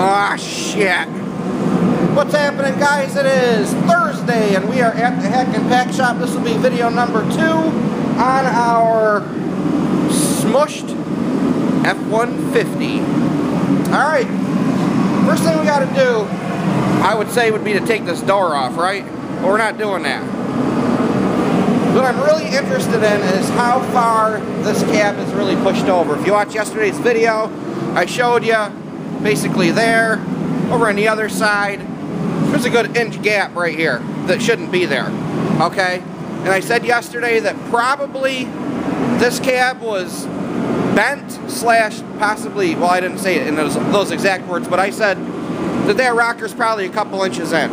Ah, shit. What's happening, guys? It is Thursday, and we are at the Hack and Pack Shop. This will be video number 2 on our smushed F150. Alright, first thing we got to do, I would say, would be to take this door off, right? But we're not doing that. What I'm really interested in is how far this cab is really pushed over. If you watched yesterday's video, I showed you basically there, over on the other side. There's a good inch gap right here that shouldn't be there, okay? And I said yesterday that probably this cab was bent slash possibly, well, I didn't say it in those exact words, but I said that that rocker's probably a couple inches in.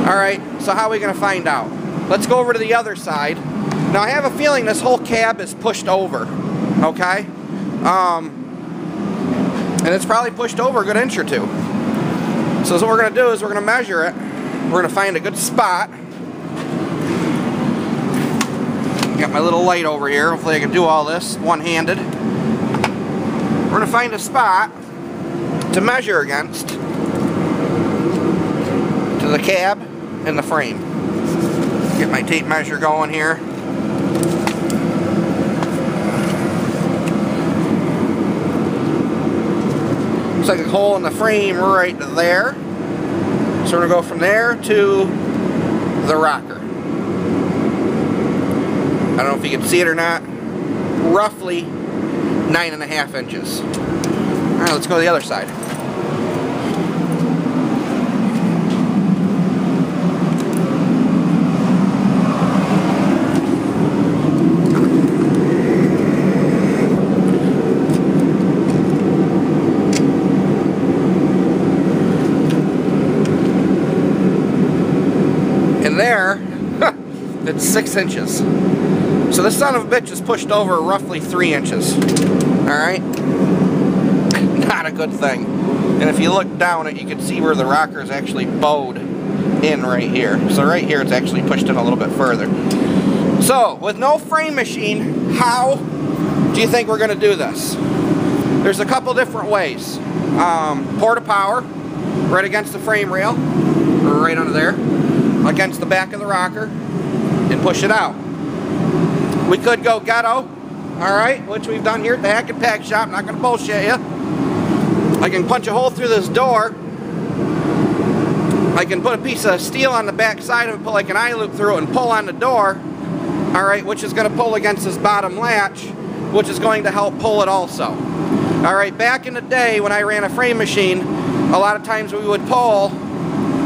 All right, so how are we gonna find out? Let's go over to the other side. Now I have a feeling this whole cab is pushed over, okay? And it's probably pushed over a good inch or two. So what we're going to do is we're going to measure it. We're going to find a good spot. Got my little light over here. Hopefully I can do all this one-handed. We're going to find a spot to measure against to the cab and the frame. Get my tape measure going here. Looks like a hole in the frame right there. So we're going to go from there to the rocker. I don't know if you can see it or not. Roughly 9.5 inches. Alright, let's go to the other side. There, it's 6 inches. So this son of a bitch is pushed over roughly 3 inches. Alright? Not a good thing. And if you look down it, you can see where the rocker is actually bowed in right here. So right here it's actually pushed in a little bit further. So, with no frame machine, how do you think we're going to do this? There's a couple different ways. Port of power, right against the frame rail, right under there, against the back of the rocker, and push it out. We could go ghetto, alright, which we've done here at the Hack and Pack Shop. Not going to bullshit you. I can punch a hole through this door. I can put a piece of steel on the back side of it, put like an eye loop through it, and pull on the door, alright, which is going to pull against this bottom latch, which is going to help pull it also. Alright, back in the day when I ran a frame machine, a lot of times we would pull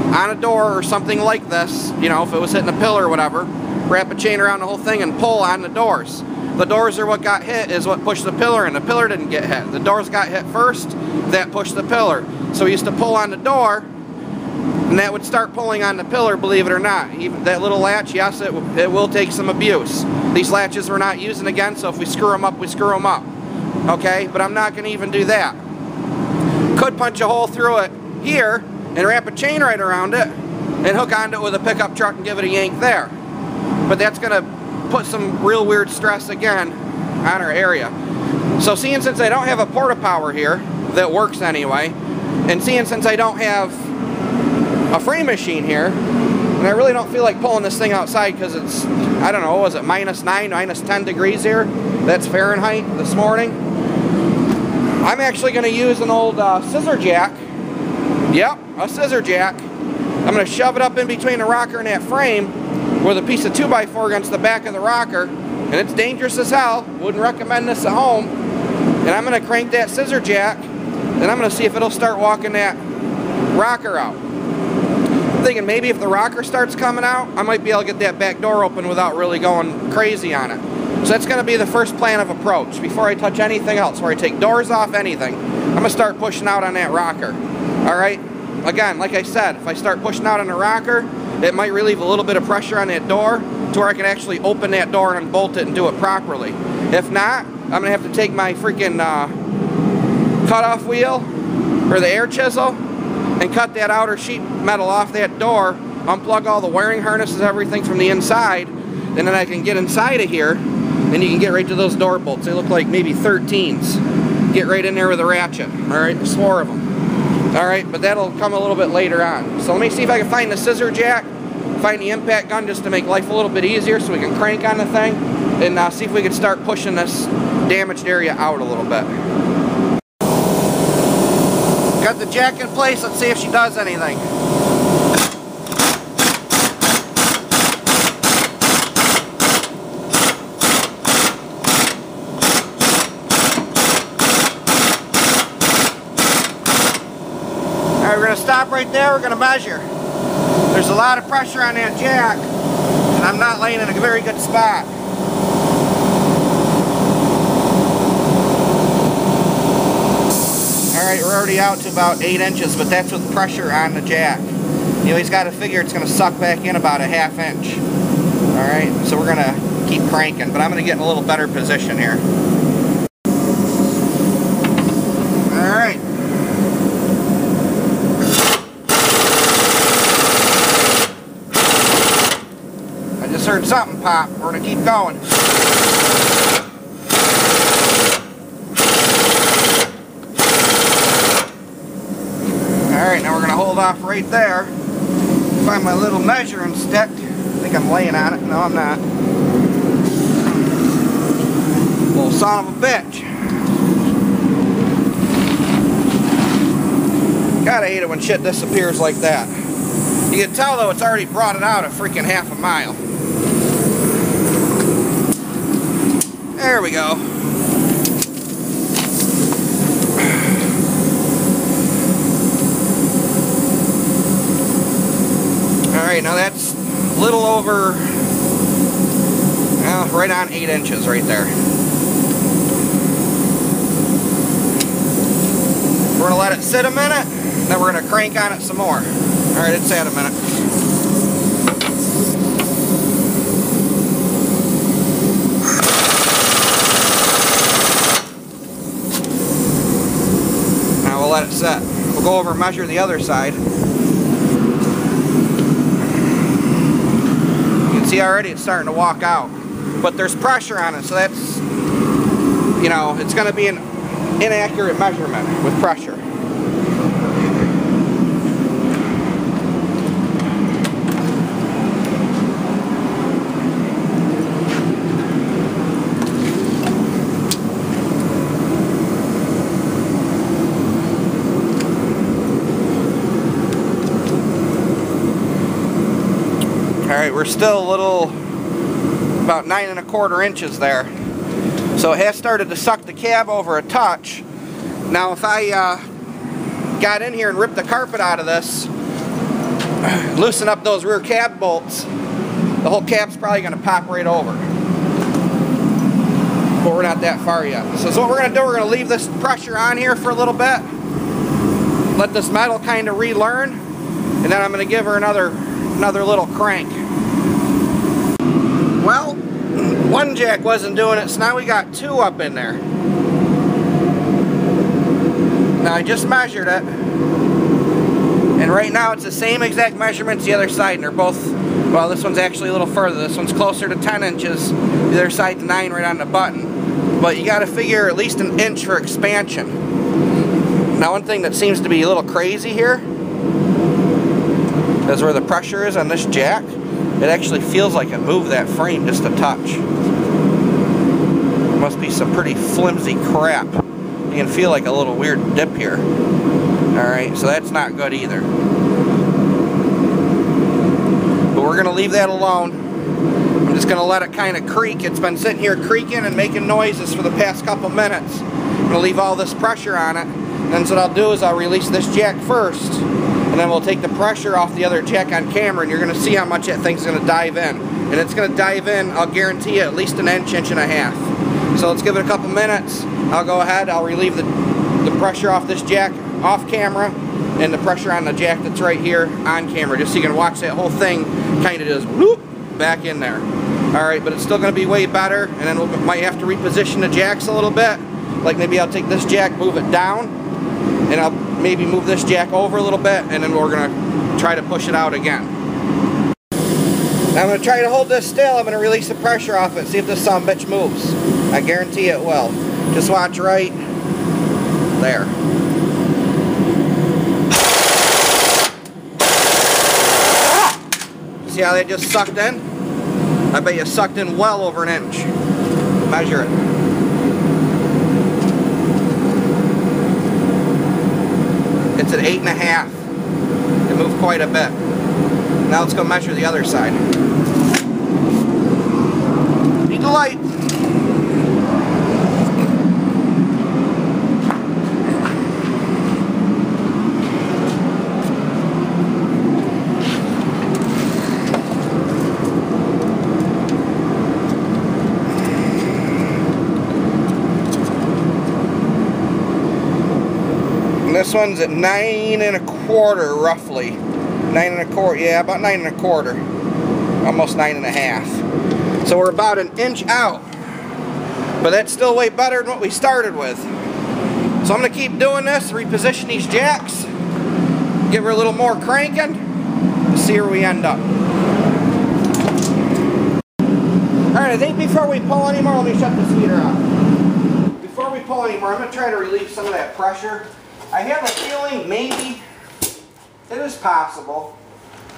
on a door or something like this, you know, if it was hitting a pillar or whatever, wrap a chain around the whole thing and pull on the doors. The doors are what got hit, is what pushed the pillar, and the pillar didn't get hit. The doors got hit first, that pushed the pillar. So we used to pull on the door, and that would start pulling on the pillar, believe it or not. Even that little latch, yes, it will take some abuse. These latches we're not using again, so if we screw them up, we screw them up. Okay, but I'm not going to even do that. Could punch a hole through it here, and wrap a chain right around it and hook onto it with a pickup truck and give it a yank there. But that's going to put some real weird stress again on our area. So seeing since I don't have a port of power here that works anyway, and seeing since I don't have a frame machine here, and I really don't feel like pulling this thing outside because it's, I don't know, what was it, -9, -10 degrees here? That's Fahrenheit this morning. I'm actually going to use an old scissor jack. Yep, a scissor jack. I'm going to shove it up in between the rocker and that frame with a piece of 2x4 against the back of the rocker, and it's dangerous as hell. Wouldn't recommend this at home. And I'm going to crank that scissor jack, and I'm going to see if it'll start walking that rocker out. I'm thinking maybe if the rocker starts coming out, I might be able to get that back door open without really going crazy on it. So that's going to be the first plan of approach before I touch anything else, where I take doors off, anything. I'm going to start pushing out on that rocker. Alright, again, like I said, if I start pushing out on the rocker, it might relieve a little bit of pressure on that door to where I can actually open that door and unbolt it and do it properly. If not, I'm going to have to take my freaking cutoff wheel or the air chisel and cut that outer sheet metal off that door, unplug all the wiring harnesses, everything from the inside, and then I can get inside of here and you can get right to those door bolts. They look like maybe 13s. Get right in there with a ratchet. Alright, there's 4 of them. Alright, but that'll come a little bit later on. So let me see if I can find the scissor jack, find the impact gun just to make life a little bit easier so we can crank on the thing, and see if we can start pushing this damaged area out a little bit. Got the jack in place, let's see if she does anything. Alright, we're going to stop right there, we're going to measure. There's a lot of pressure on that jack, and I'm not laying in a very good spot. Alright, we're already out to about 8 inches, but that's with pressure on the jack. You always got to figure it's going to suck back in about a ½ inch. Alright, so we're going to keep cranking, but I'm going to get in a little better position here. Alright. I just heard something pop. We're going to keep going. Alright, now we're going to hold off right there. Find my little measuring stick. I think I'm laying on it. No, I'm not. Little son of a bitch. Gotta hate it when shit disappears like that. You can tell though it's already brought it out a freaking ½ a mile. There we go. Alright, now that's a little over, well, right on 8 inches right there. We're going to let it sit a minute, then we're going to crank on it some more. Alright, it's sat a minute. Now we'll let it set. We'll go over and measure the other side. See, already it's starting to walk out, but there's pressure on it, so that's, you know, it's going to be an inaccurate measurement with pressure. Alright, we're still a little, about 9 1/4 inches there. So it has started to suck the cab over a touch. Now if I got in here and ripped the carpet out of this, loosen up those rear cab bolts, the whole cab's probably going to pop right over. But we're not that far yet. So what we're going to do, we're going to leave this pressure on here for a little bit. Let this metal kind of relearn. And then I'm going to give her another little crank. Well, one jack wasn't doing it, so now we got 2 up in there. Now I just measured it, and right now it's the same exact measurements the other side, and they're both, well, this one's actually a little further. This one's closer to 10 inches, the other side's 9 right on the button. But you got to figure at least 1 inch for expansion. Now one thing that seems to be a little crazy here is where the pressure is on this jack. It actually feels like it moved that frame just a touch. It must be some pretty flimsy crap. You can feel like a little weird dip here. Alright, so that's not good either. But we're going to leave that alone. I'm just going to let it kind of creak. It's been sitting here creaking and making noises for the past couple minutes. I'm going to leave all this pressure on it. Then what I'll do is I'll release this jack first. And then we'll take the pressure off the other jack on camera, and you're going to see how much that thing's going to dive in. And it's going to dive in, I'll guarantee you, at least 1 inch, 1.5 inches. So let's give it a couple minutes. I'll go ahead, I'll relieve the pressure off this jack off camera, and the pressure on the jack that's right here on camera, just so you can watch that whole thing kind of just whoop back in there. Alright, but it's still going to be way better, and then we might have to reposition the jacks a little bit. Like maybe I'll take this jack, move it down, and I'll maybe move this jack over a little bit, and then we're going to try to push it out again. Now I'm going to try to hold this still. I'm going to release the pressure off it, see if this sumbitch moves. I guarantee it will. Just watch right there. See how they just sucked in? I bet you sucked in well over an inch. Measure it. It's at 8.5. It moved quite a bit. Now let's go measure the other side. Need the light. This one's at 9 1/4 roughly. 9 1/4, yeah, about 9 1/4. Almost 9 1/2. So we're about an inch out. But that's still way better than what we started with. So I'm going to keep doing this, reposition these jacks, give her a little more cranking, and see where we end up. Alright, I think before we pull anymore, let me shut this heater off. Before we pull anymore, I'm going to try to relieve some of that pressure. I have a feeling maybe it is possible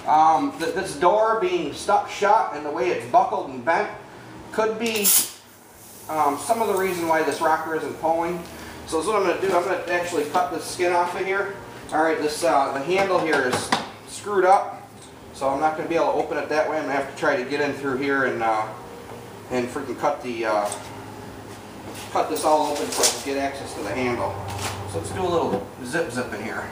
that this door being stuck shut and the way it's buckled and bent could be some of the reason why this rocker isn't pulling. So that's what I'm going to do. I'm going to actually cut the skin off of here. Alright, this the handle here is screwed up, so I'm not going to be able to open it that way. I'm going to have to try to get in through here and freaking cut this all open so I can get access to the handle. So let's do a little zip in here.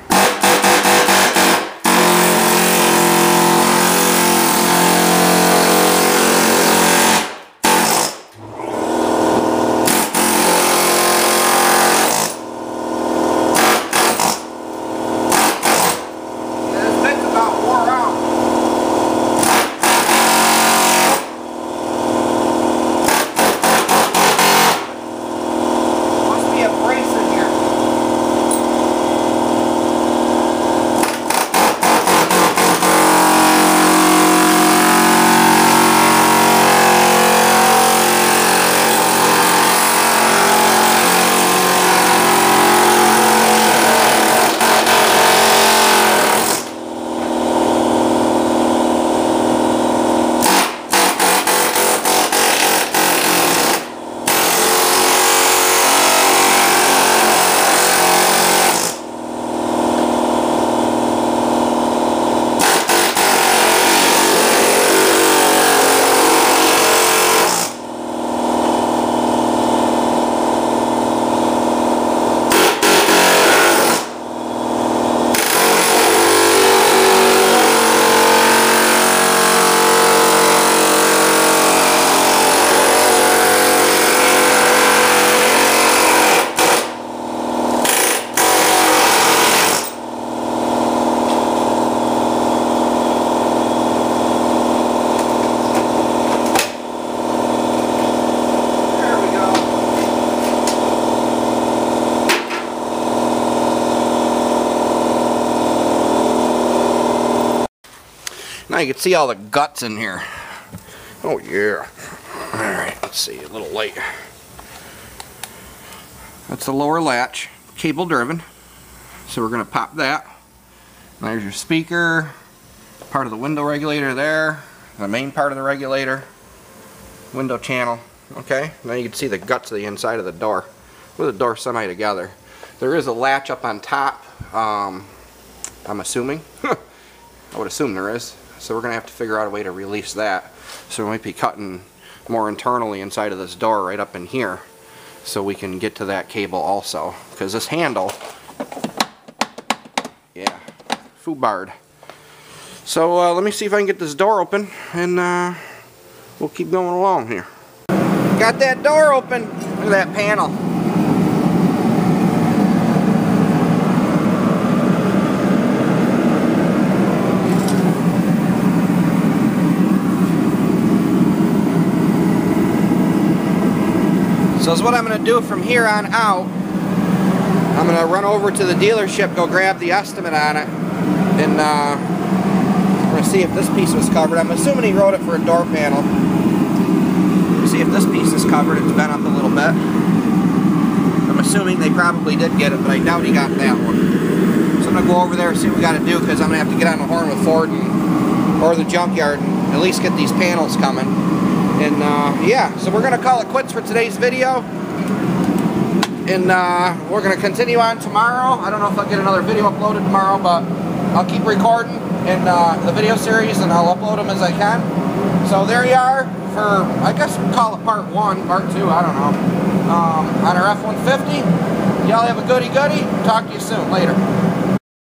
Now you can see all the guts in here. Oh yeah. Alright, let's see, a little light. That's the lower latch, cable driven. So we're going to pop that. There's your speaker, part of the window regulator there, the main part of the regulator, window channel. Okay, now you can see the guts of the inside of the door with the door semi together. There is a latch up on top, I'm assuming. I would assume there is. So we're going to have to figure out a way to release that. So we might be cutting more internally inside of this door right up in here so we can get to that cable also. Because this handle, yeah, foobarred. So let me see if I can get this door open and we'll keep going along here. Got that door open. Look at that panel. So that's what I'm going to do from here on out. I'm going to run over to the dealership, go grab the estimate on it, and we're going to see if this piece was covered. I'm assuming he wrote it for a door panel. See if this piece is covered. It's bent up a little bit. I'm assuming they probably did get it, but I doubt he got that one. So I'm going to go over there and see what we got to do, because I'm going to have to get on the horn with Ford or the junkyard and at least get these panels coming. And yeah, so we're gonna call it quits for today's video. And we're gonna continue on tomorrow. I don't know if I'll get another video uploaded tomorrow, but I'll keep recording in the video series and I'll upload them as I can. So there you are for, I guess we'll call it part 1, part 2, I don't know, on our F-150. Y'all have a goody. Talk to you soon. Later.